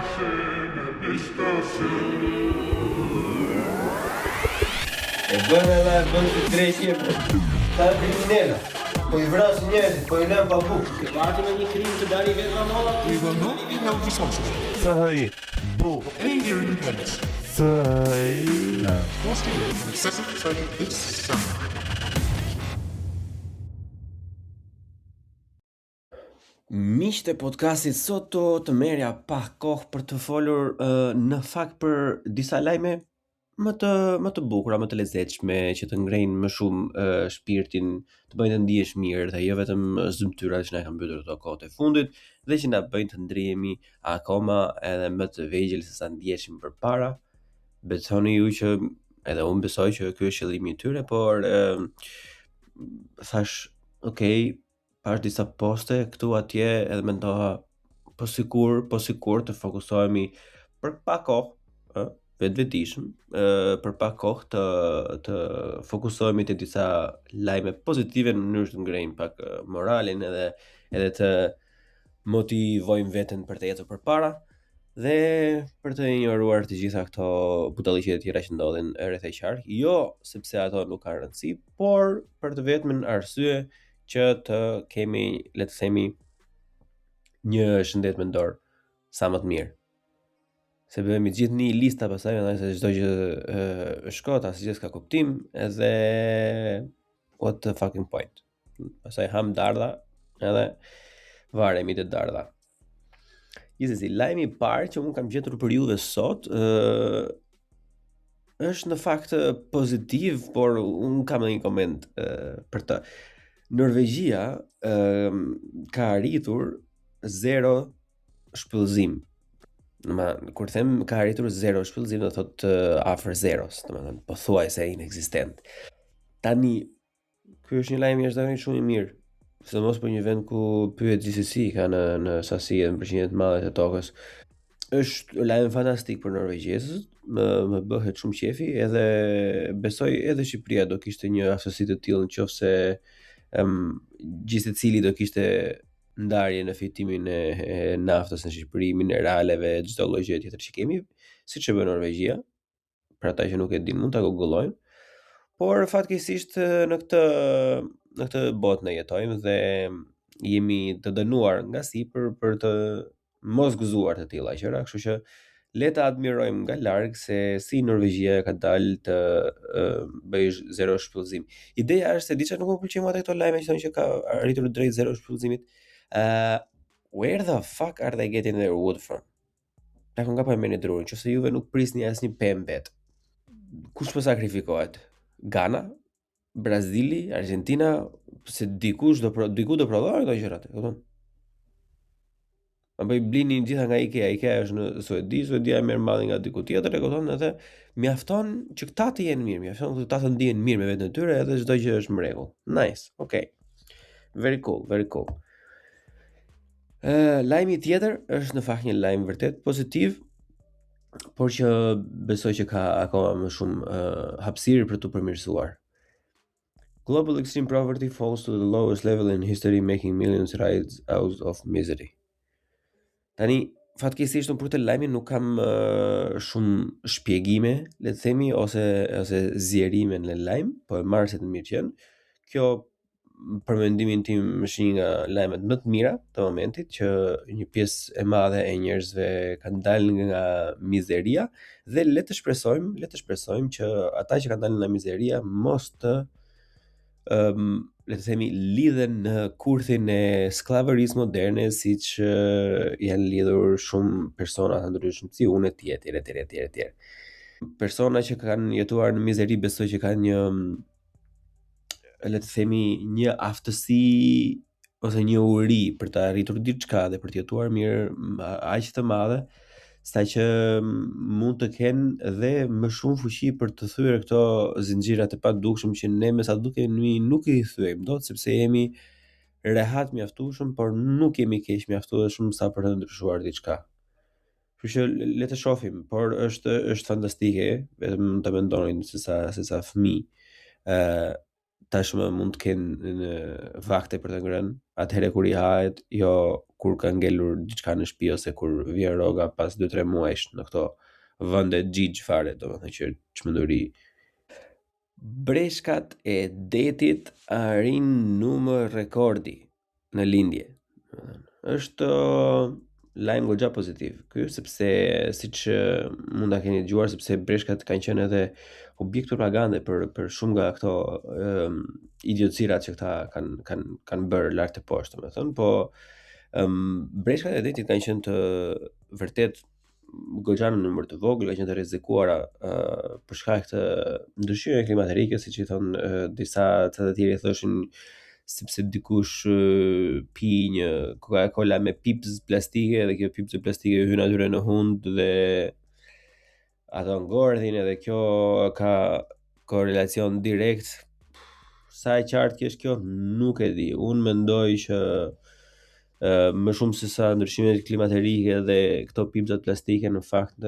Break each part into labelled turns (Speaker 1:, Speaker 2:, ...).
Speaker 1: E bën edhe bën të drejtje ta kriminela. Po I vras njerëzit, po I lën pa bukë.
Speaker 2: Ke pati me një krim të dali vetë nga molla?
Speaker 3: We will not be held responsible. Say, bull. Any independence. Say, no. Forced to live an excessive training this summer.
Speaker 4: Miqtë e podcastit, sot do të merja pak kohë për të folur në fakt për disa lajme më të bukura, më të lezetshme, që të ngrejnë më shumë shpirtin, të bëjnë të ndihesh mirë dhe jo vetëm zymtyrat që na kanë mbytur këto kohët e fundit dhe që na bëjnë të ndrihemi akoma edhe më të vegjël se sa ndjeshim përpara. Besoni ju që edhe unë besoj që ky është qëllimi I tyre, por thash, okay, pash disa poste këtu atje edhe mendoha po sikur të fokusohemi për pak kohë, vetëvetishëm, për pak kohë të fokusohemi te disa lajme pozitive në mënyrë të ngrejmë pak moralin edhe të motivojmë veten për të ecur përpara dhe për të injoruar të gjitha këto budalliqe të tjera që ndodhin rreth e qark, jo sepse ato nuk kanë rëndësi, por për të vetmin arsye që të kemi, le të themi, një shëndet mendor sa më të mirë. Se bëhemi gjithë një lista pastaj mendoj se çdo gjë është shkota, asgjë s'ka kuptim, edhe what the fucking point. Pastaj ham dardha, edhe varemi te dardha. Gjithsesi, lajmi I parë që unë kam gjetur për juve sot është në fakt pozitiv, por unë kam një koment për të. Norvegjia ka arritur 0 shpëllëzim. Kur them ka arritur 0 shpëllëzim, do thotë afër zeros, domethënë pothuajse inekzistent. Tani ky është një lajm jashtëzakonisht shumë I mirë, sidomos për një vend ku pyet gjithsesi ka në sasi dhe në përqindje të madhe të tokës. Është lajm fantastik për norvegjezët, më bëhet shumë qefi, edhe besoj edhe Shqipëria do kishte një aftësi të tillë nëse gjithë secili do kishte ndarje në fitimin e naftës në Shqipëri, mineraleve, çdo lloj gjë tjetër që kemi, siç e bën Norvegjia. Për ata që nuk e dinë mund ta googlojnë. Por fatkeqësisht në këtë botë ne jetojmë dhe jemi të dënuar nga sipër për të mos gëzuar të tilla gjëra, kështu që le ta admirojmë nga larg se si Norvegjia ka dalë të bëjë 0 shpëllëzim. Ideja është se diçka nuk më pëlqen ato këto lajme që thonë që ka arritur drejt 0 shpëllëzimit. Where the fuck are they getting their wood from? Ta nga pa merrni drurin, nëse juve nuk prisni asnjë pemë. Kush po sakrifikohet? Ghana, Brazili, Argentina, se diku do prodhohen këto gjërat, e kupton? Apo I blini gjitha nga IKEA është në Suedi, Suedia merr mallin nga diku tjetër, e kupton, edhe mjafton që këta të jenë mirë, mjafton që këta të ndihen mirë me veten e tyre edhe çdo gjë është në rregull. Nice, okay. Very cool, very cool. Lajmi tjetër është në fakt një lajm vërtet pozitiv, por që besoj që ka akoma më shumë hapësirë për të përmirësuar. Global extreme poverty falls to the lowest level in history, making millions rise out of misery. Tani, fatkeqësisht unë për këtë lajmin nuk kam shumë shpjegime, le të themi, ose zjerime në lajm, po e marr se të mirë qenë. Kjo për mendimin tim është një nga lajmet më të mira të momentit, që një pjesë e madhe e njerëzve kanë dalë nga mizeria dhe le të shpresojmë që ata që kanë dalë nga mizeria mos të le të themi lidhen në kurthin e skllavërisë moderne, siç janë lidhur shumë persona të ndryshëm si unë etj. Persona që kanë jetuar në mizeri besoj që kanë një, le të themi, një aftësi ose një uri për të arritur diçka dhe për të jetuar mirë aq të madhe, saqë mund të kenë dhe më shumë fuqi për të thyer këto zinxhirat e padukshëm që ne me sa dukemi nuk I thyejmë dot, sepse jemi rehat mjaftueshëm, por nuk jemi keq mjaftueshëm sa për të ndryshuar diçka. Kështu që le të shohim, por është fantastike, vetëm ta mendonin se sa fëmijë tashmë mund të kenë në vakte për të ngrënë, atëherë kur I hahet, jo kur ka ngelur diçka në shtëpi ose kur vjen roga pas 2-3 muajsh në këto vende xhixh fare, domethënë që çmenduri. Breshkat e detit arrin numër rekordi në lindje. Është lajm goxha pozitiv ky, sepse siç mund ta keni dëgjuar, sepse breshkat kanë qenë edhe objekt propagande për shumë nga këto idiotësirat që këta kanë bërë lart e poshtë, domethënë, po breshkat e detit kanë qenë të vërtet goxha në numër të vogël, kanë qenë të rrezikuara për shkak të ndryshimeve klimatike, siç i thon disa të tjerë thoshin sepse dikush pi një Coca-Cola me pipës plastike dhe kjo pipës plastike hyn atyre në hund dhe ato ngordhin edhe kjo ka korrelacion direkt. Sa e qartë që është kjo nuk e di. Unë mendoj që më shumë se sa ndryshimet klimatike dhe këto pipëzat plastike në fakt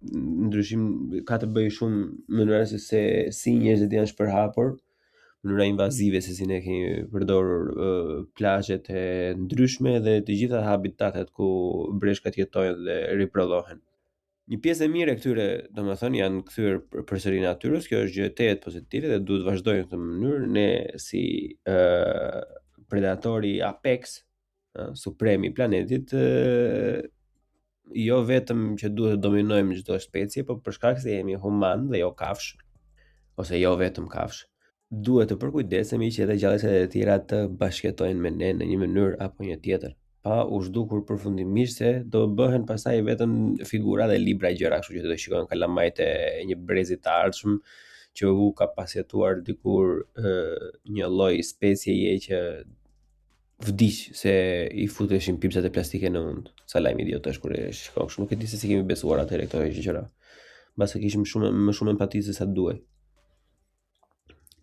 Speaker 4: ndryshim ka të bëjë shumë në mënyrë se si njerëzit janë shpërhapur, mënyra invazive se si ne kemi përdorur plazhet e ndryshme dhe të gjitha habitatet ku breshkat jetojnë dhe riprodhohen. Një pjesë e mirë e këtyre, domethënë, janë kthyer përsëri natyrës. Kjo është gjë tejet pozitive dhe duhet vazhdojmë në këtë mënyrë. Ne si predatori apex, supremi i planetit, jo vetëm që duhet të dominojmë çdo specie, por për shkak se jemi human dhe jo kafsh, ose jo vetëm kafsh, duhet të përkujdesemi që edhe gjallësit e tjera të bashkëjetojnë me ne në një mënyrë apo një tjetër, pa u zhdukur përfundimisht se do bëhen pastaj vetëm figura dhe libra gjëra, kështu që do shikojnë kalamajt e një brezi të ardhshëm që u ka pasjetuar dikur një lloj specieje që vdiq se i futeshin pipsat e plastike në und. Sa lajm idiot është kur e shikon kështu, nuk e di se si kemi besuar atëherë këto gjëra. Mbase kishim më shumë empati se sa duhej.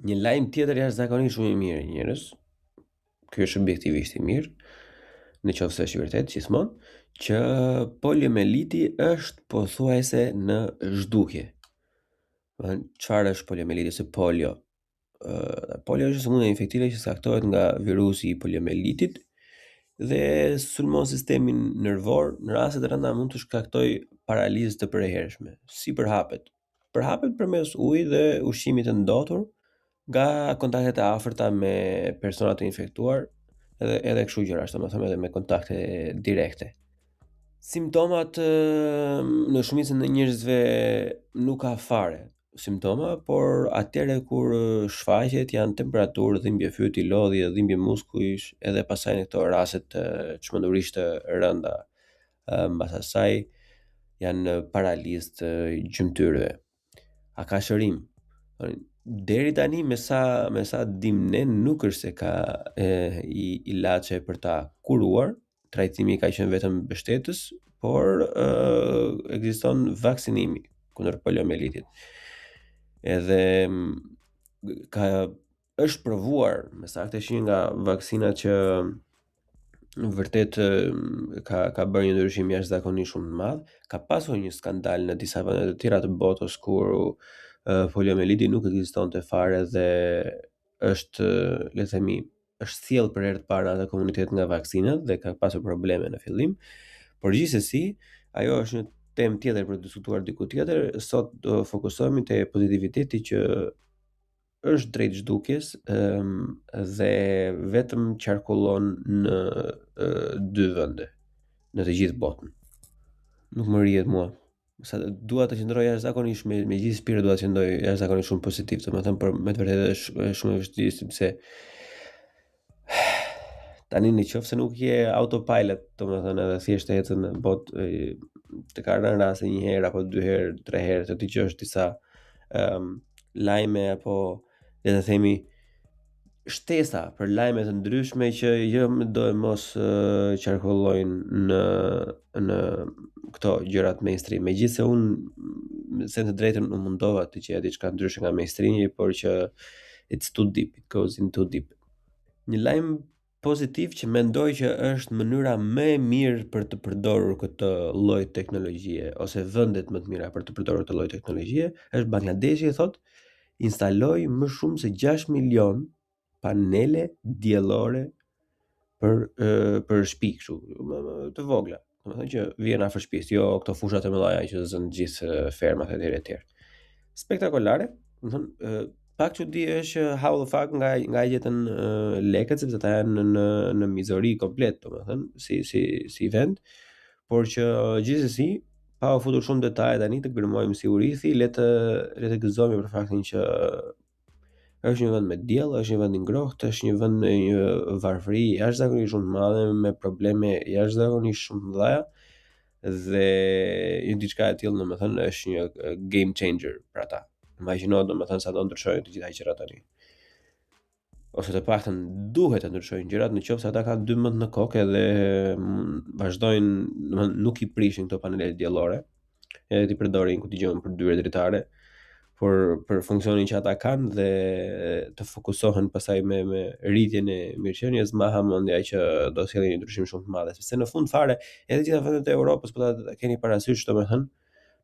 Speaker 4: Një lajm tjetër jashtëzakonisht shumë i mirë, njerëz. Ky është objektivisht i mirë. Në qoftë se është i vërtet gjithmonë që poliomeliti është pothuajse në zhdukje. Çfarë është poliomeliti ose polio? Polio është sëmundje infektive që saktohet nga virusi i poliomelitit dhe sulmon sistemin nervor. Në raste të rënda mund të shkaktojë paralizë të përhershme, si përhapet. Përhapet përmes ujit dhe ushqimit të ndotur nga kontaktet e afërta me persona të infektuar, edhe kështu gjëra, domethënë edhe me kontakte direkte. Simptomat në shumicën e njerëzve nuk ka fare simptoma, por atëherë kur shfaqet janë temperaturë, dhimbje fyti, lodhje, dhimbje muskujsh, edhe pastaj në këto raste të çmendurisht të rënda. Mbas asaj janë paralizë të gjymtyrëve. A ka shërim? Deri tani me sa dim ne nuk është se ka ilaçe për ta kuruar, trajtimi ka qenë vetëm mbështetës, por ekziston vaksinimi kundër poliomelitit. Edhe është provuar me saktë që nga vaksinat që vërtet ka bërë një ndryshim jashtëzakonisht shumë të madh, ka pasur një skandal në disa vende të tjera të botës kur poliomeliti nuk ekzistonte fare dhe është, le të themi, është sjell për herë të parë në atë komunitet nga vaksinat dhe ka pasur probleme në fillim, por gjithsesi ajo është një temë tjetër për të diskutuar diku tjetër. Sot do fokusohemi te pozitiviteti që është drejt zhdukjes dhe vetëm qarkullon në 2 vende në të gjithë botën. Nuk më rihet mua. Sa dua të qëndroj jashtëzakonisht me gjithë shpirtin, dua të qëndroj jashtëzakonisht shumë pozitiv, domethënë për me të vërtetë është shumë e vështirë sepse tani në qoftë se nuk je autopilot, domethënë edhe thjesht ecën në botë, të ka rënë raste një herë apo 2 herë, 3 herë të dëgjosh disa lajme apo le të themi shtesa për lajme të ndryshme që jo më do e mos qarkullojnë në këto gjërat mainstream. Megjithse unë se të drejtën unë mundova të gjeja diçka ndryshe nga mainstreami, por që it's too deep, it goes in too deep. Një lajm pozitiv që mendoj që është mënyra më e mirë për të përdorur këtë lloj teknologjie ose vendet më të mira për të përdorur këtë lloj teknologjie është Bangladeshi, thotë, instaloi më shumë se 6 milion panele diellore për shtëpi kështu, të vogla. Domethënë që vjen afër shtëpisë, jo këto fushat e mëdha që zën gjithë fermat etj. Spektakolare, domethënë pak çudi është how the fuck nga gjetën lekët sepse ata janë në mizori komplet, domethënë si vend, por që gjithsesi pa u futur shumë detaje tani të gërmojmë si u rithi, le të gëzojmë për faktin që është një vend me diell, është një vend i ngrohtë, është një vend me një varfëri jashtëzakonisht shumë të madhe, me probleme jashtëzakonisht shumë të mëdha dhe një diçka e tillë domethënë është një game changer për ata. Imagjino domethënë sa do ndryshojnë të gjitha gjërat tani. Ose të paktën duhet të ndryshojnë gjërat nëse ata kanë 12 në kokë edhe vazhdojnë, domethënë nuk i prishin këto panelet diellore, edhe ti përdorin ku dëgjojmë për dyert dritare, por për funksionin që ata kanë dhe të fokusohen pastaj me rritjen e mirëqenies, ma hamendja që do sjellin një ndryshim shumë të madh, sepse në fund fare edhe gjitha vendet e Europës, po ta keni parasysh domethënë,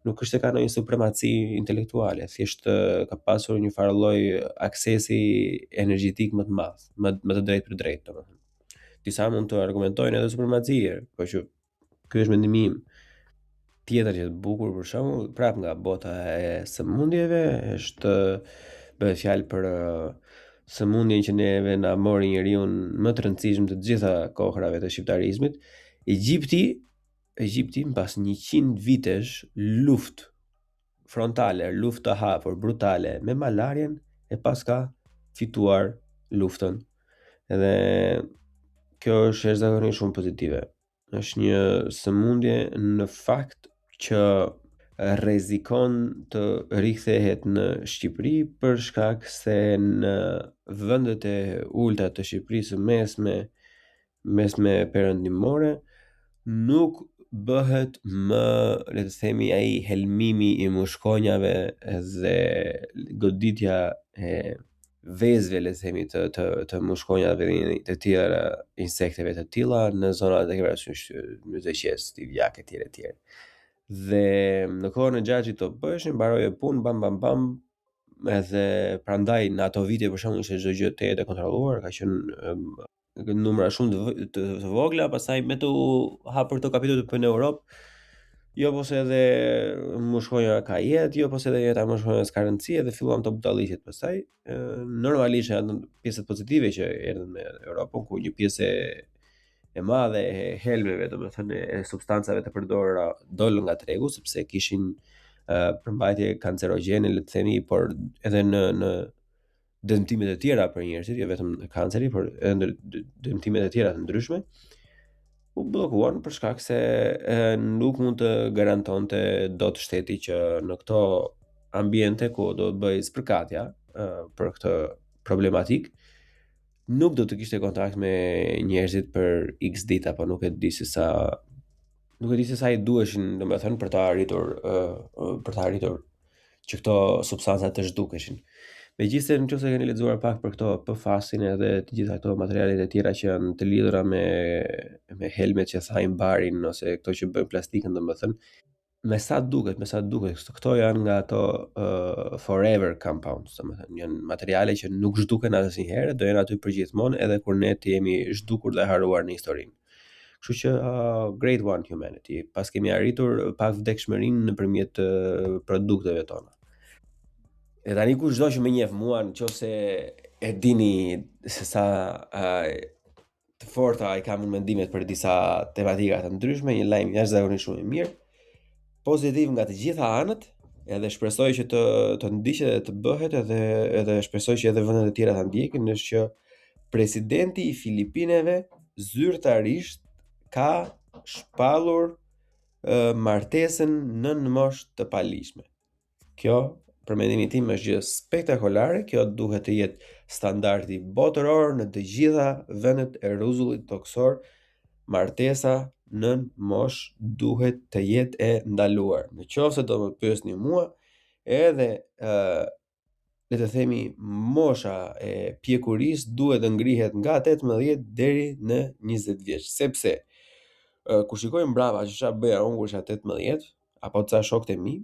Speaker 4: nuk është se ka ndonjë supremaci intelektuale, thjesht ka pasur një farë lloj aksesi energjetik më të madh, më të drejtë për drejtë domethënë. Disa mund të argumentojnë edhe supremaci, por që ky është mendimi im. Tjetër që të bukur për shembull, prap nga bota e sëmundjeve, është bëhet fjalë për sëmundjen që neve na mori njeriu më të rëndësishëm të gjitha kohrave të shqiptarizmit. Egjipti mbas 100 vitesh luftë frontale, luftë të hapur, brutale me malarjen e pas ka fituar luftën. Edhe kjo është jashtëzakonisht shumë pozitive. Është një sëmundje në fakt që rrezikon të rikthehet në Shqipëri për shkak se në vendet e ulta të Shqipërisë mesme perëndimore nuk bëhet më, le të themi, ai helmimi i mushkonjave dhe goditja e vezëve, le të themi, të mushkonjave dhe të tjera insekteve të tilla në zonat e parasysh myzeqes, divjak etj. Dhe në kohën e Xhaxhit to bëshin, mbaroi punë bam, edhe prandaj në ato vite për shembull ishte çdo gjë të kontrolluar, ka qenë numra shumë të vogla, pastaj me të hapur këto kapitull për në Europë, jo pos edhe mushkonja ka jetë, jo pos edhe jeta mushkonja s'ka rëndësi, edhe filluan të budalliqet pastaj. Normalisht janë pjesët pozitive që erdhën me Europën, ku një pjesë e madhe e helmeve, domethënë e substancave të përdorura dolën nga tregu sepse kishin përmbajtje kancerogjene, le të themi, por edhe në dëmtimet e tjera për njerëzit, jo vetëm kanceri, por edhe në dëmtimet e tjera të ndryshme, u bllokuan për shkak se nuk mund të garantonte dot shteti që në këto ambiente ku do të bëj spërkatja për këtë problematik, nuk do të kishte kontakt me njerëzit për X ditë apo nuk e di se sa i duheshin, domethënë për të arritur që këto substanca të zhdukeshin. Megjithëse nëse keni lexuar pak për këto PFAS-in edhe të gjitha këto materialet e tjera që janë të lidhura me helmet që thajnë barin ose këto që bëjnë plastikën, domethënë, me sa duket, këto janë nga ato forever compounds, domethënë janë materiale që nuk zhduken asnjëherë, do jenë aty përgjithmonë edhe kur ne të jemi zhdukur dhe haruar në historinë. Kështu që great one humanity, pas kemi arritur pak vdekshmërinë nëpërmjet produkteve tona. E tani kushdo që më njeh mua, nëse e dini se sa të forta ai kam mendimet për disa tematika të ndryshme, një lajm jashtëzakonisht shumë i mirë, pozitiv nga të gjitha anët, edhe shpresoj që të ndiqet dhe të bëhet, edhe shpresoj që edhe vendet e tjera ta ndjekin, është që presidenti i Filipineve zyrtarisht ka shpallur martesën nën moshë të palishme. Kjo për mendimin tim është gjë spektakolare, kjo duhet të jetë standardi botëror në të gjitha vendet e rruzullit toksor. Martesa nën moshë duhet të jetë e ndaluar. Nëse do më pyesni mua, edhe le të themi mosha e pjekurisë duhet të ngrihet nga 18 deri në 20 vjeç, sepse kur shikojmë brava që çfarë bëja unë kur isha 18 apo ca shokët e mi,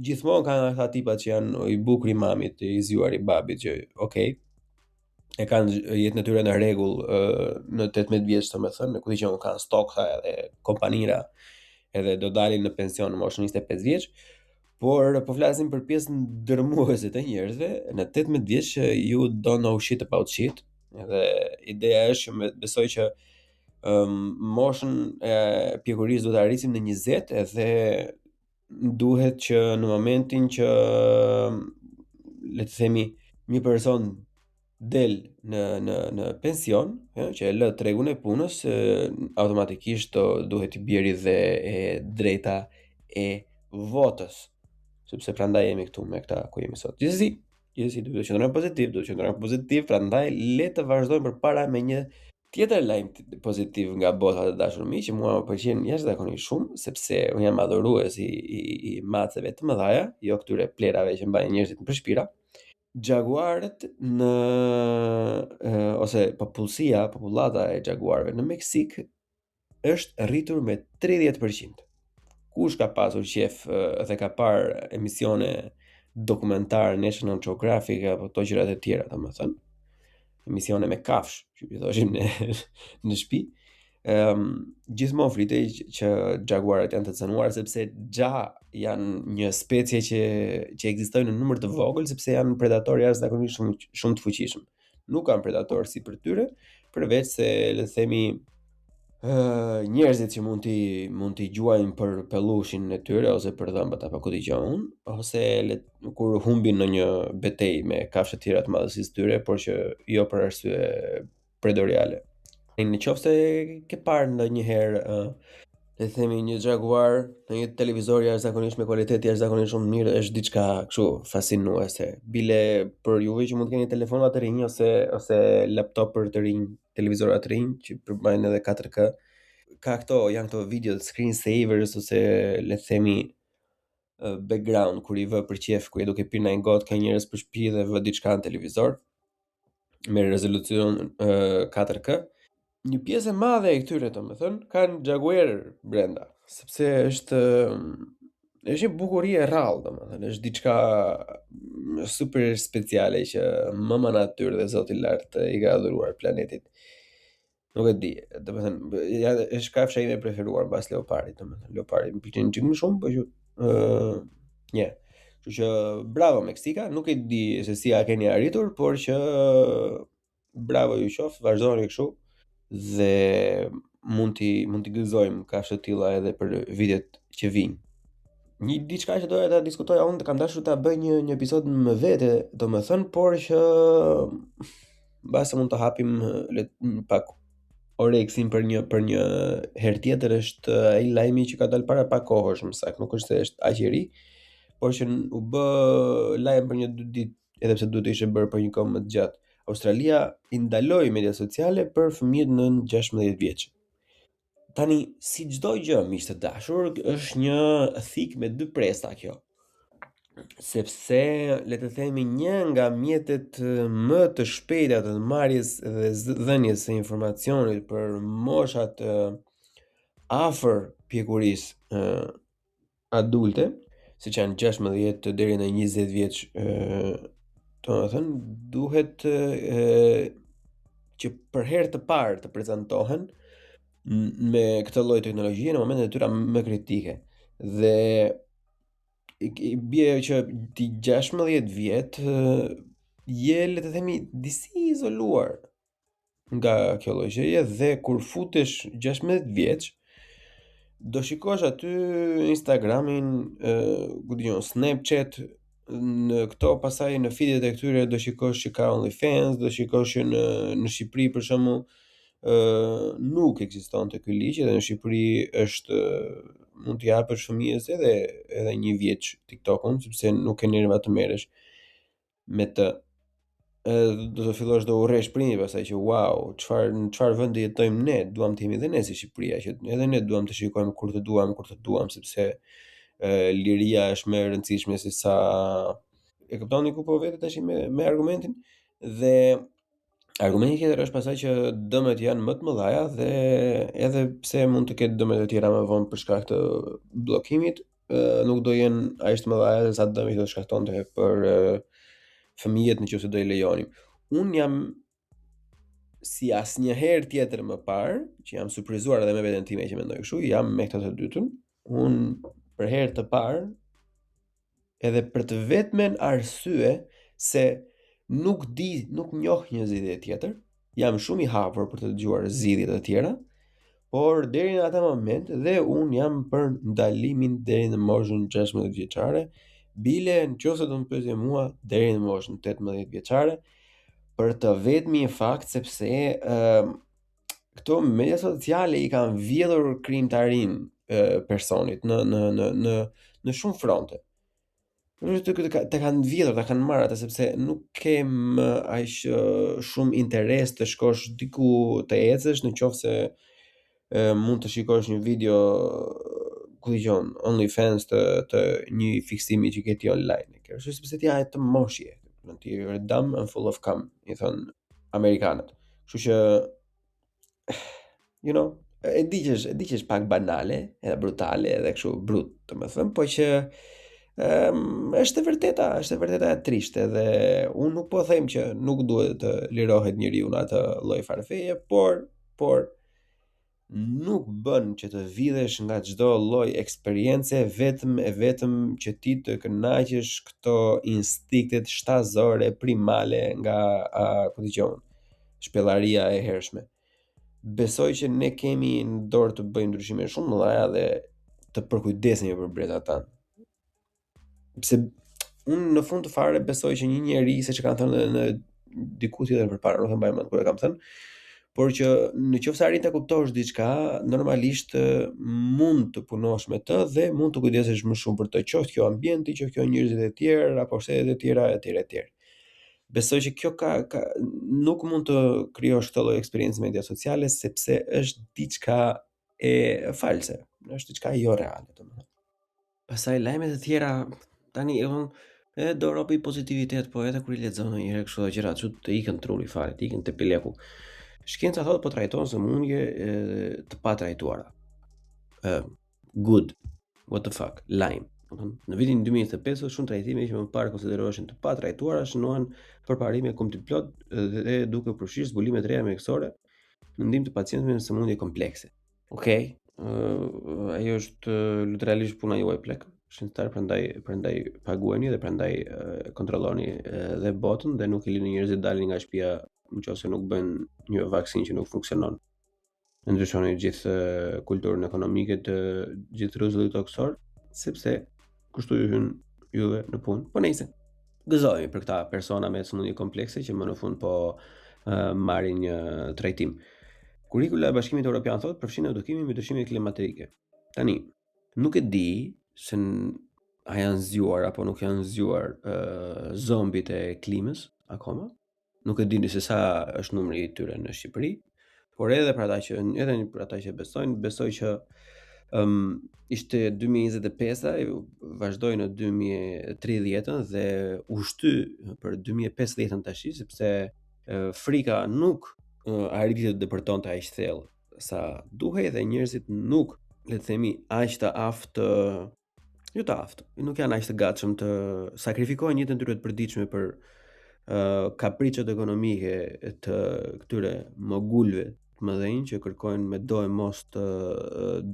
Speaker 4: gjithmonë kanë ata tipat që janë i bukur i mamit, i zjuar i babit, që okay, e kanë jetën e tyre në rregull në 18 vjeç, domethënë, ku diqen kanë stoksa edhe kompanira, edhe do dalin në pension në moshën 25 vjeç. Por po flasim për pjesën dërmuese të njerëzve, në 18 vjeç you don't know shit about shit. Edhe ideja është që besoj që moshën e pjekurisë do ta arrisim në 20 edhe duhet që në momentin që le të themi një person del në pension, që e lë tregun e punës, automatikisht duhet i bjerë dhe e drejta e votës. Sepse prandaj jemi këtu me këta ku jemi sot. Gjithsesi duhet të qëndrojmë pozitiv, prandaj le të vazhdojmë përpara me një tjetër lajm pozitiv nga bota e dashur miq, që mua më pëlqen jashtëzakonisht shumë, sepse unë jam adhurues i maceve të mëdha, jo këtyre plerave që mbajnë njerëzit në shpira. Jaguarët ose popullata e jaguarëve në Meksik është rritur me 30%. Kush ka pasur qef dhe ka parë emisione dokumentar National Geographic apo to gjërat e tjera, domethënë, emisione me kafsh, që i thoshim ne në shtëpi, gjithmonë fritej që jaguarët janë të cënuar sepse janë një specie që ekzistojnë në numër të vogël sepse janë predatorë jashtëzakonisht shumë të fuqishëm. Nuk kanë predatorë si për tyre, përveç se le të themi njerëzit që mund t'i gjuajnë për pellushin e tyre ose për dhëmbët apo ku diqon, ose kur humbin në një betejë me kafshë të tjera të madhësisë tyre, por që jo për arsye predoriale. Në qoftë se ke parë ndonjëherë le të themi një jaguar në një televizor jashtëzakonisht me cilësi jashtëzakonisht shumë mirë, është diçka kështu fascinuese. Bile për juve që mund të keni telefona të rinj ose laptopër të rinj, televizora të rinj që përmbajnë edhe 4K, janë këto video screen savers ose le të themi background kur i vë për qef, ku je duke pirë ndaj gotë, ka njerëz për shtëpi dhe vë diçka në televizor me rezolucion 4K. Një pjesë e madhe e këtyre, domethënë, kanë jaguar brenda, sepse është një bukuri e rrallë, domethënë, është diçka super speciale që mama natyrë dhe Zoti i lartë i ka dhuruar planetit. Nuk e di, domethënë, është kafsha ime e preferuar mbas leopardit, domethënë, leopardi më pëlqen çik më shumë, po që kështu që bravo Meksika, nuk e di se si a keni arritur, por që bravo ju qoftë, vazhdoni kështu. Dhe mund t'i gëzojmë kafshë të tilla edhe për vitet që vijnë. Një diçka që doja ta diskutoja unë, kam dashur ta bëj një episod më vete, domethënë, por që mbase mund të hapim pak oreksin për një herë tjetër, është ai lajmi që ka dalë para pak kohësh, më saktë, nuk është se është aq i ri, por që u bë lajm për një 2 ditë, edhe pse duhet të ishte bërë për një kohë më të gjatë. Australia i ndaloi mediat sociale për fëmijët nën 16 vjeç. Tani, si çdo gjë, miq të dashur, është një thik me 2 presta kjo. Sepse, le të themi, një nga mjetet më të shpejta të marrjes dhe dhënies së informacionit për moshat afër pjekurisë adulte, siç janë 16 deri në 20 vjeç, domethënë, duhet që për herë të parë të prezantohen me këtë lloj teknologjie në momentet e tyra më kritike. Dhe i bie që ti 16 vjet je, le të themi, disi izoluar nga kjo lloj gjëje, dhe kur futesh 16 vjeç, do shikosh aty Instagramin, ku diun, Snapchat, në këto pasaj në feedet e këtyre do shikosh që ka OnlyFans, do shikosh që në Shqipëri për shembull nuk ekzistonte ky ligj, dhe në Shqipëri është mund t'i japësh fëmijës edhe 1 vjeç TikTokun, sepse nuk ke nerva të merresh me të. Do të fillosh të urresh prindi pastaj që wow, në çfarë vendi jetojmë ne, duam të jemi edhe ne si Shqipëria, që edhe ne duam të shikojmë kur të duam, sepse liria është më e rëndësishme se sa e kuptoni ku po vete tash me argumentin. Dhe argumenti tjetër është pastaj që dëmet janë më të mëdha, dhe edhe pse mund të ketë dëmet e tjera më vonë për shkak të bllokimit, nuk do jenë aq të mëdha sa dëmi që do shkaktonte për fëmijët nëse do i lejonim. Un jam si asnjëherë tjetër më parë, që jam surprizuar edhe me veten time që mendoj kështu, jam me këtë të dytën, unë për herë të parë, edhe për të vetmen arsye se nuk njoh një zgjidhje tjetër, jam shumë i hapur për të dëgjuar zgjidhje të tjera, por deri në atë moment dhe unë jam për ndalimin deri në moshën 16 vjeçare, bile nëse do më pyesje mua deri në moshën 18 vjeçare, për të vetmi fakt sepse këto media sociale i kanë vjedhur krijimtarin personit në shumë fronte. Të kanë vjedhur, ta kanë marrë atë sepse nuk kem aq shumë interes të shkosh diku të ecësh në qoftë se mund të shikosh një video ku dijon OnlyFans të një fiksimi që ke ti online. Kjo është sepse ti je të moshje, ti je dumb and full of cum, i thon amerikanët. Kështu që you know, e di që është pak banale, edhe brutale, edhe kështu brut, domethënë, po që është e vërteta e trishtë dhe unë nuk po them që nuk duhet të lirohet njeriu në atë lloj farfeje, por nuk bën që të vidhesh nga çdo lloj eksperience vetëm që ti të kënaqësh këto instinktet shtazore primale nga ku dijon shpellaria e hershme. Besoj që ne kemi në dorë të bëjmë ndryshime shumë mëdha dhe të përkujdesemi për brezat tanë. Pse unë në fund të fare besoj që një njeri, siç e kanë thënë në diku tjetër përpara, nuk e mbaj mend kur e kam thënë, por që nëse arrin ta kuptosh diçka, normalisht mund të punosh me të dhe mund të kujdesesh më shumë për të, qoftë kjo ambienti, qoftë kjo njerëzit e tjerë, apo shtetet e tjera etj. Besoj që kjo nuk mund të krijosh këtë lloj eksperiencë media sociale sepse është diçka e false, është diçka jo reale, domethënë. Pastaj lajmet e tjera tani e do robi pozitivitet, po edhe kur I lexon ndonjëherë kështu gjëra të ikën truri fare, të ikën te pileku. Shkenca thotë po trajton sëmundje të patrajtuara. Good. What the fuck? Lajm. Në vitin 2025 shumë trajtime që më parë konsideroheshin të patrajtuara shënohen përparime komplot dhe duke përfshirë zbulime të reja mjekësore në ndihmë të pacientëve me sëmundje komplekse. Okej. Ajo është literalisht puna juaj plek. Shëndetar, prandaj paguani dhe prandaj kontrolloni dhe botën dhe nuk I lini njerëzit dalin nga shtëpia nëse nuk bën një vaksinë që nuk funksionon. Ndryshoni gjithë kulturën ekonomike të gjithë rrezullit toksor, sepse kushtu ju hyn juve në punë. Po nejse. Gëzohemi për këta persona me sëmundje komplekse që më në fund po marrin një trajtim. Kurrikula e Bashkimit Evropian thotë përfshin edukimin mbi ndryshimet klimatike. Tani, nuk e di se a janë zgjuar apo nuk janë zgjuar zombit e klimës akoma. Nuk e dini se sa është numri I tyre në Shqipëri, por edhe për ata që besoj që ishte 2025-a, vazhdoi në 2030-ën dhe u shty për 2050-ën tash, sepse frika nuk arriti të depërtonte aq thellë sa duhej dhe njerëzit nuk, le të themi, aq të aftë, nuk janë aq të gatshëm të sakrifikojnë jetën e tyre të përditshme për kapriçet ekonomike të këtyre mogulëve të mëdhenj që kërkojnë me do e mos të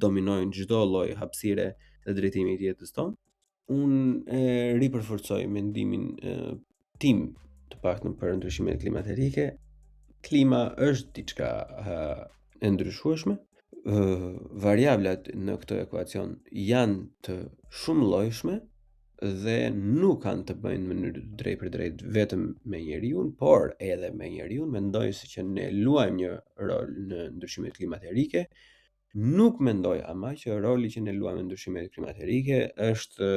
Speaker 4: dominojnë çdo lloj hapësire dhe drejtimi I jetës tonë. Unë e ripërforcoj mendimin tim të paktën për ndryshimet klimatike. Klima është diçka e ndryshueshme. Variablat në këtë ekuacion janë të shumëllojshme dhe nuk kanë të bëjnë në mënyrë drejt për drejt vetëm me njeriun, por edhe me njeriun. Mendoj se që ne luajmë një rol në ndryshimet klimatike. Nuk mendoj ama që roli që ne luajmë në ndryshimet klimatike është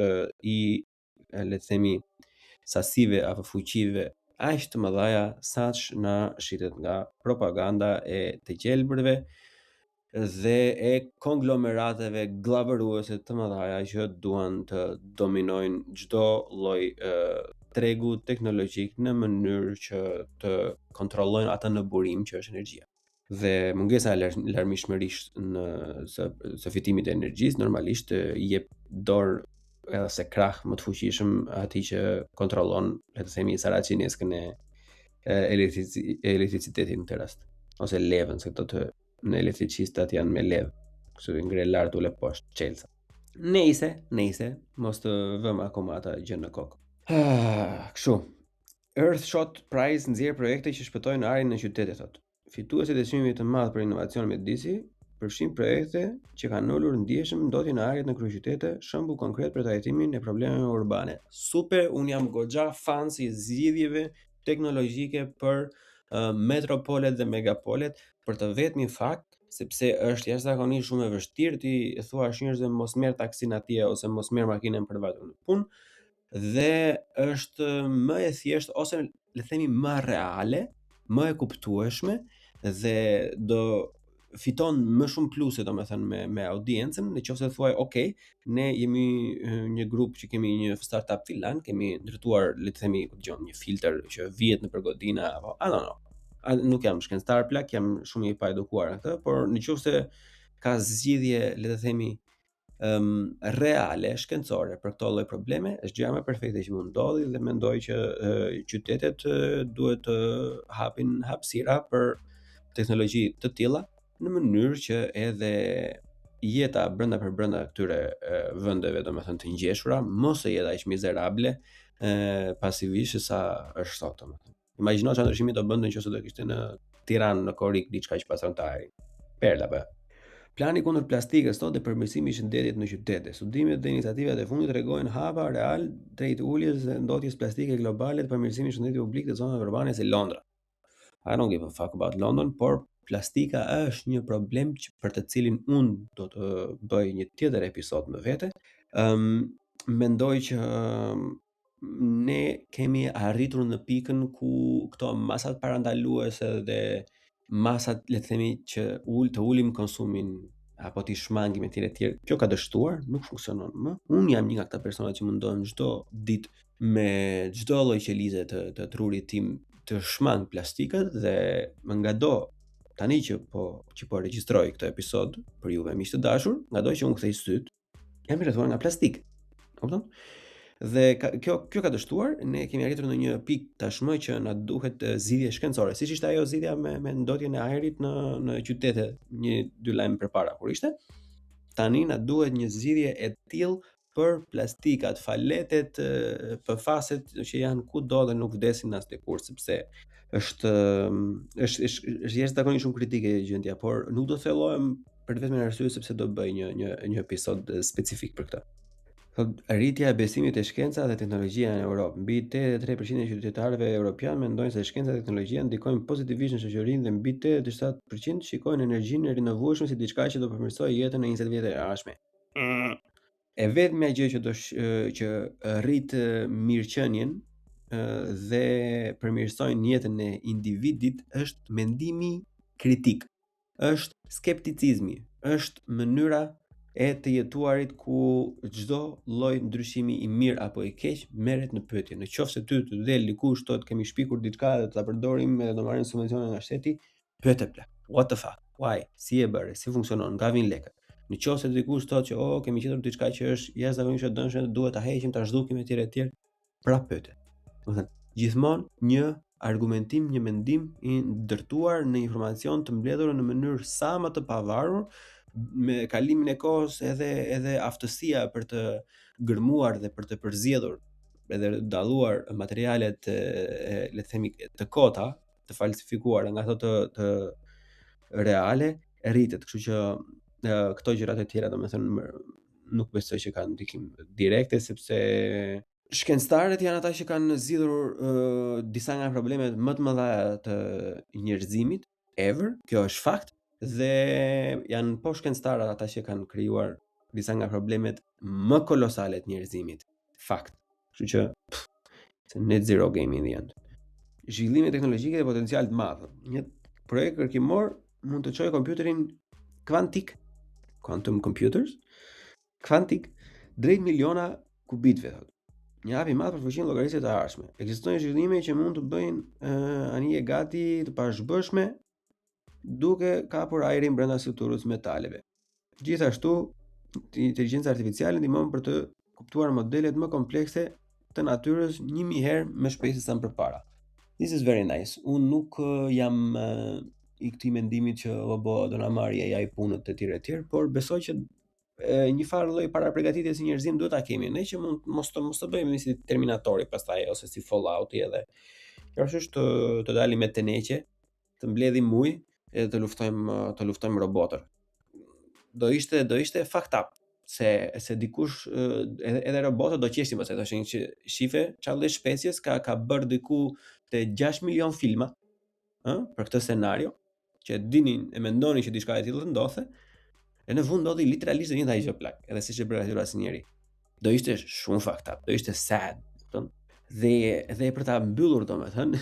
Speaker 4: I, le të themi, sasive apo fuqive aq të mëdha saq na shitet nga propaganda e të gjelbërve dhe e konglomerateve gllabëruese të mëdha që duan të dominojnë çdo lloj tregu teknologjik në mënyrë që të kontrollojnë atë në burim që është energjia. Dhe mungesa e larmishmërisë së fitimit të energjisë normalisht I jep dorë edhe se krah më të fuqishëm atij që kontrollon, le të themi, saraqineskën e elektricitetit në këtë rast. ose levën, se këto të në elektricistat janë me levë, kështu i ngre lart ule poshtë çelsa. Nejse, mos të vëmë akoma ata gjë në kokë. Kështu. Earthshot Prize nxjerr projekte që shpëtojnë ajrin në qytete, thotë. Fituesit e çmimit të madh për inovacion mjedisi përfshin projekte që kanë ulur ndjeshëm ndotjen e ajrit në kryeqytete, shembull konkret për trajtimin e problemeve urbane. Super, un jam goxha fan si zgjidhjeve teknologjike për metropolet dhe megapolet, për të vetmin fakt sepse është jashtëzakonisht shumë e vështirë ti thuash njerëzve mos merr taksin atje ose mos merr makinën për të vajtur në punë, dhe është më e thjeshtë ose le të themi më reale, më e kuptueshme dhe do fiton më shumë pluse domethënë me audiencën, nëse thuaj ok, ne jemi një grup që kemi një startup filan, kemi ndërtuar le të themi një filtr që vihet nëpër godina apo nuk jam shkencëtar plak, jam shumë i pa edukuar në këtë, por nëse ka zgjidhje le të themi reale, shkencore për këto lloj probleme, është gjëja më perfekte që mund ndodhi dhe mendoj që qytetet duhet të hapin hapësira për teknologji të tilla në mënyrë që edhe jeta brenda këtyre vendeve domethënë të ngjeshura mos e jetë aq mizerable pasivisht sa është sot domethënë. Imagjino çfarë ndryshimi do bënte nëse do kishte në Tiranë, në Korrik diçka që pastronte ajrin. Perla po. Plani kundër plastikës thotë dhe përmirësimi i shëndetit në qytete. Studimet dhe iniciativat e fundit tregojnë hapa real drejt uljes dhe ndotjes plastike globale të përmirësimit të shëndetit publik të zonave urbane si Londra. I don't give a fuck about London, por plastika është një problem për të cilin unë do të bëj një tjetër episod me vete. Mendoj që ne kemi arritur në pikën ku këto masat parandaluese dhe masat le të themi që të ulim konsumin apo të shmangim etj etj. Kjo ka dështuar, nuk funksionon më. Unë jam një nga këta persona që mundohem çdo ditë me çdo lloj qelize të trurit tim të shmang plastikat dhe më ngado tani që po regjistroj këtë episod për juve miq të dashur, ngado që unë kthej syt, jam i rrethuar nga plastik. Kupton? Dhe kjo ka dështuar, ne kemi arritur në një pikë tashmë që na duhet zgjidhje shkencore, siç ishte ajo zgjidhja me ndotjen e ajrit në qytete 1-2 lajm përpara kur ishte. Tani na duhet një zgjidhje e tillë për plastikat, faletet, PFAS-et që janë kudo dhe nuk vdesin as dikur, sepse është jashtëzakonisht shumë kritike gjendja, por nuk do thellohem për vetëm arsye sepse do bëj një episod specifik për këtë. Rritja e besimit te shkenca dhe teknologjia në Europë. Mbi 83% e qytetarëve evropian mendojnë se shkenca dhe teknologjia ndikojnë pozitivisht në shoqërinë dhe mbi 87% shikojnë energjinë e rinovueshme si diçka që do përmirësojë jetën në 20 vjet e ardhshme. E vetmja gjë që rrit mirëqenien dhe përmirësojnë jetën e individit është mendimi kritik, është skepticizmi, është mënyra e të jetuarit ku çdo lloj ndryshimi i mirë apo i keq merret në pyetje. Në qoftë se ty të del dikush thotë kemi shpikur diçka dhe ta përdorim edhe do marrim subvencione nga shteti, pyete plak. What the fuck? Why? Si e bëre? Si funksionon? Nga vin lekët? Në qoftë se dikush thotë që kemi gjetur diçka që është jashtëzakonisht e dëmshme, duhet ta heqim, ta zhdukim etj, prap pyete. Do të thënë, gjithmonë një argumentim, një mendim i ndërtuar në informacion të mbledhur në mënyrë sa më të pavarur, me kalimin e kohës edhe aftësia për të gërmuar dhe për të përzgjedhur edhe dalluar materialet le të themi të kota, të falsifikuara nga ato të reale rritet, kështu që këto gjërat e tjera domethënë nuk besoj që kanë ndikim direkte sepse shkencëtarët janë ata që kanë zgjidhur disa nga problemet më të mëdha të njerëzimit ever, kjo është fakt. Dhe janë po shkencëtarët ata që kanë krijuar disa nga problemet më kolosale të njerëzimit. Fakt. Kështu që net zero game in the end. Zhvillime teknologjike dhe potencial të madh. Një projekt kërkimor mund të çojë kompjuterin kvantik, quantum computers, kvantik drejt miliona kubitëve thotë. Një hap i madh për fuqinë llogaritëse të ardhshme. Ekzistojnë zhvillime që mund të bëjnë anije gati të pazhbëshme duke kapur ajrin brenda strukturës metaleve. Gjithashtu, inteligjenca artificiale ndihmon për të kuptuar modelet më komplekse të natyrës 1000 herë më shpejt se sa më përpara. This is very nice. Unë nuk jam i këtij mendimit që robot do na marrë AI punët e tjerë, por besoj që një farë lloj paraprgatitje si njerëzim duhet ta kemi ne që mos të bëjmë si Terminatori pastaj ose si Fallouti edhe përveç të dalim me teneqe, të mbledhim ujë edhe të luftojmë robotër. Do ishte fucked up se dikush edhe robotët do qeshtin pastaj thoshin që shife çfarë shpecies ka bërë diku te 6 milion filma, për këtë scenario që dinin e mendonin që diçka e tillë të ndodhte. E në fund ndodhi literalisht një gjë plak, edhe siç e bërë asnjëri. Do ishte shumë fucked up, do ishte sad, kupton? Dhe për ta mbyllur domethënë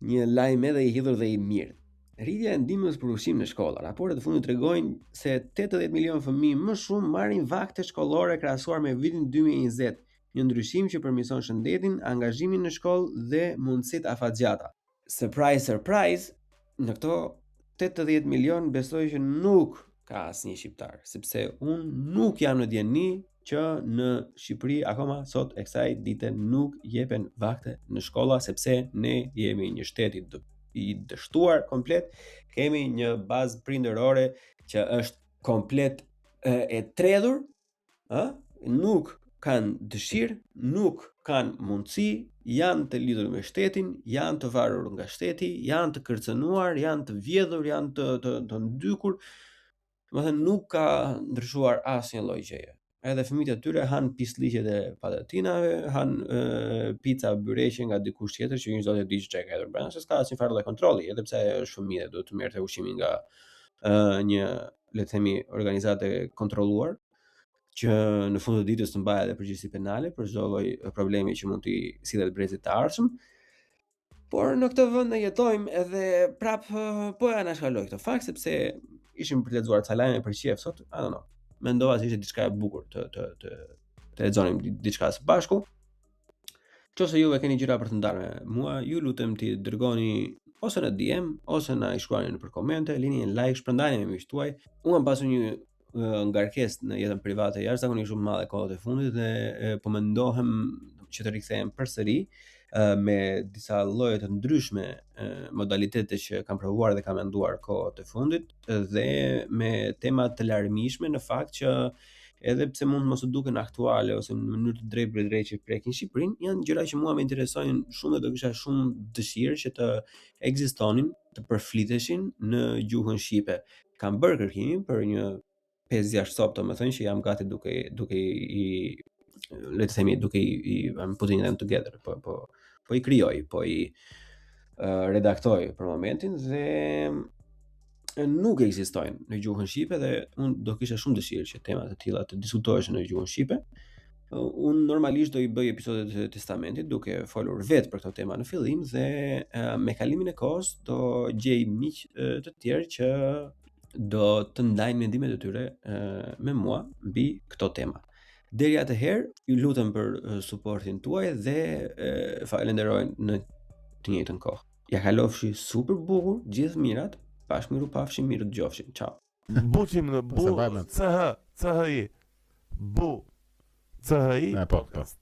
Speaker 4: një lajm edhe i hidhur dhe i mirë. Rritja e ndihmës për ushqim në shkolla. Raportet e fundit tregojnë se 80 milion fëmijë më shumë marrin vakte shkollore krahasuar me vitin 2020, një ndryshim që përmirëson shëndetin, angazhimin në shkollë dhe mundësitë afatgjata. Surprise, surprise, në këto 80 milion besoj që nuk ka asnjë shqiptar, sepse unë nuk jam në dieni që në Shqipëri akoma sot e kësaj dite nuk jepen vakte në shkolla sepse ne jemi një shtet i dështuar komplet, kemi një bazë prindërore që është komplet e tredhur, nuk kanë dëshirë, nuk kanë mundësi, janë të lidhur me shtetin, janë të varur nga shteti, janë të kërcënuar, janë të vjedhur, janë të ndykur. Domethënë nuk ka ndryshuar asnjë lloj gjëje. Edhe fëmijët e tyre han pisliqet e patatinave, han pica byreqe nga dikush tjetër që një zot e di çka ka hedhur brenda, se s'ka asnjë farë lloj kontrolli, edhe pse është fëmijë duhet të merrte ushqimin nga një, le të themi, organizatë e kontrolluar, që në fund të ditës të mbahet edhe përgjegjësi penale për çdo lloj problemi që mund t'i sillet brezit të ardhshëm. Por në këtë vend ne jetojmë edhe prap po ja na shkaloj këtë fakt sepse ishim për të lexuar ca lajme për qef sot, I don't know. Mendova se ishte diçka e bukur të lexonim diçka së bashku. Nëse juve keni gjëra për të ndarë me mua, ju lutem t'i dërgoni ose në DM ose na i shkruani nëpër komente, lini një like, shpërndani me miqtë tuaj. Unë kam pasur një ngarkesë në jetën private jashtëzakonisht shumë madhe kohët e fundit dhe po mendohem që të rikthehem përsëri me disa lloje të ndryshme modalitete që kam provuar dhe kam menduar kohët e fundit dhe me tema të larmishme në fakt që edhe pse mund mos të duken aktuale ose në mënyrë të drejtë për drejtë që prekin Shqipërinë, janë gjëra që mua më interesojnë shumë dhe do kisha shumë dëshirë që të ekzistonin, të përfliteshin në gjuhën shqipe. Kam bërë kërkimin për një 5-6 sop, domethënë që jam gati duke i I'm putting them together, po i krijoj, po i redaktoj për momentin dhe nuk ekzistojnë në gjuhën shqipe dhe unë do kisha shumë dëshirë që temat e tilla të diskutoheshin në gjuhën shqipe. Unë normalisht do i bëj episodet e testamentit duke folur vetë për këtë tema në fillim dhe me kalimin e kohës do gjej miq të tjerë që do të ndajnë mendimet e tyre me mua mbi këto tema. Deri atëherë, ju lutem për suportin tuaj dhe falenderoj në të njëjtën kohë. Ja kalofshi super bukur, gjithë mirat, bashkë pafshim, mirë dëgjofshim. Ciao.
Speaker 3: Buqim në bu, CHI, bu, CHI podcast.